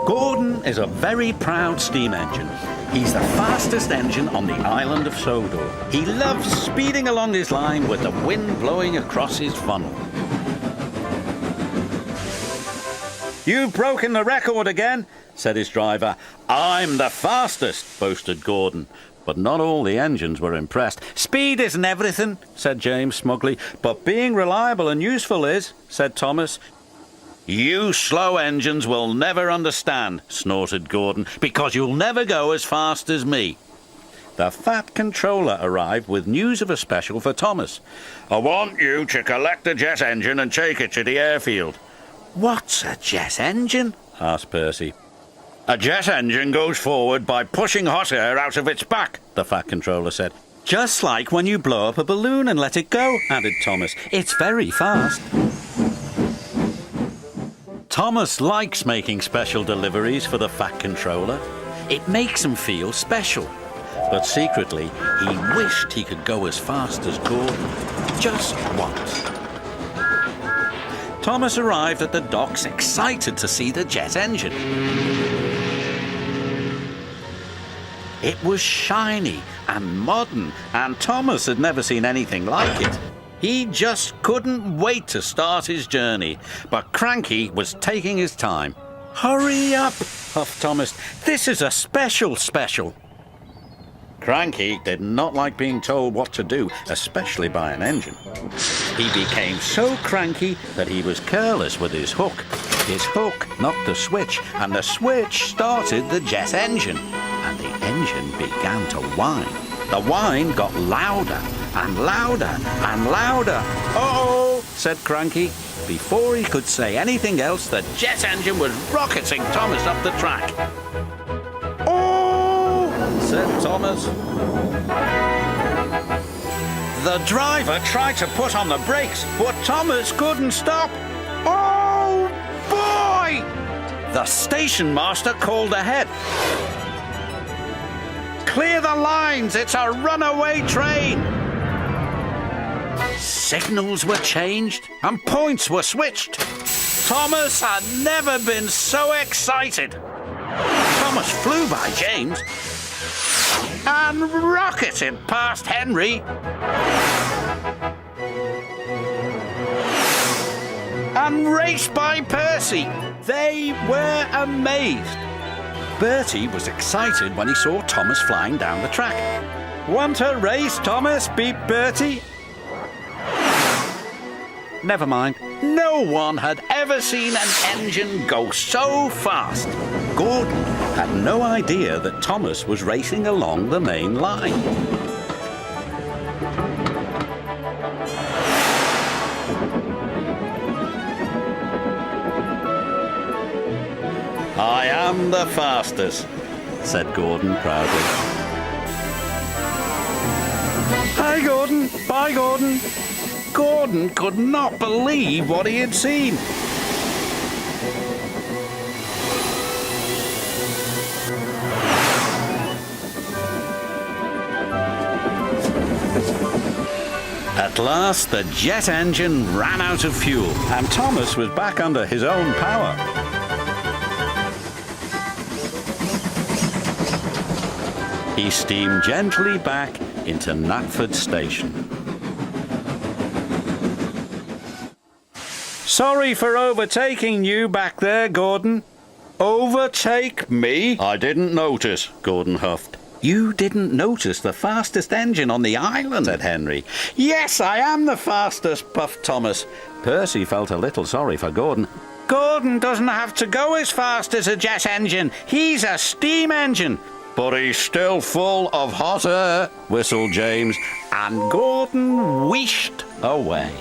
Gordon is a very proud steam engine. He's the fastest engine on the island of Sodor. He loves speeding along his line with the wind blowing across his funnel. "You've broken the record again," said his driver. "I'm the fastest," boasted Gordon. But not all the engines were impressed. "Speed isn't everything," said James smugly. "But being reliable and useful is," said Thomas. "You slow engines will never understand," snorted Gordon, "because you'll never go as fast as me." The Fat Controller arrived with news of a special for Thomas. "I want you to collect the jet engine and take it to the airfield." "What's a jet engine?" asked Percy. "A jet engine goes forward by pushing hot air out of its back," the Fat Controller said. "Just like when you blow up a balloon and let it go," added Thomas. "It's very fast." Thomas likes making special deliveries for the Fat Controller. It makes him feel special. But secretly, he wished he could go as fast as Gordon. Just once. Thomas arrived at the docks excited to see the jet engine. It was shiny and modern, and Thomas had never seen anything like it. He just couldn't wait to start his journey, but Cranky was taking his time. "Hurry up," huffed Thomas. "This is a special. Cranky did not like being told what to do, especially by an engine. He became so cranky that he was careless with his hook. His hook knocked the switch, and the switch started the jet engine, and the engine began to whine. The whine got louder and louder and louder. "Uh-oh," said Cranky. Before he could say anything else, the jet engine was rocketing Thomas up the track. "Oh," said Thomas. The driver tried to put on the brakes, but Thomas couldn't stop. "Oh, boy!" The station master called ahead. "Clear the lines, it's a runaway train." Signals were changed and points were switched. Thomas had never been so excited. Thomas flew by James and rocketed past Henry and raced by Percy. They were amazed. Bertie was excited when he saw Thomas flying down the track. "Want a race, Thomas?" beeped Bertie. Never mind. No one had ever seen an engine go so fast. Gordon had no idea that Thomas was racing along the main line. "I am the fastest," said Gordon proudly. "Hi, Gordon. Bye, Gordon." Gordon could not believe what he had seen. At last, the jet engine ran out of fuel, and Thomas was back under his own power. He steamed gently back into Knapford Station. "Sorry for overtaking you back there, Gordon." "Overtake me? I didn't notice," Gordon huffed. "You didn't notice the fastest engine on the island," said Henry. "Yes, I am the fastest," puffed Thomas. Percy felt a little sorry for Gordon. "Gordon doesn't have to go as fast as a jet engine. He's a steam engine." "But he's still full of hot air," whistled James, and Gordon wheeshed away.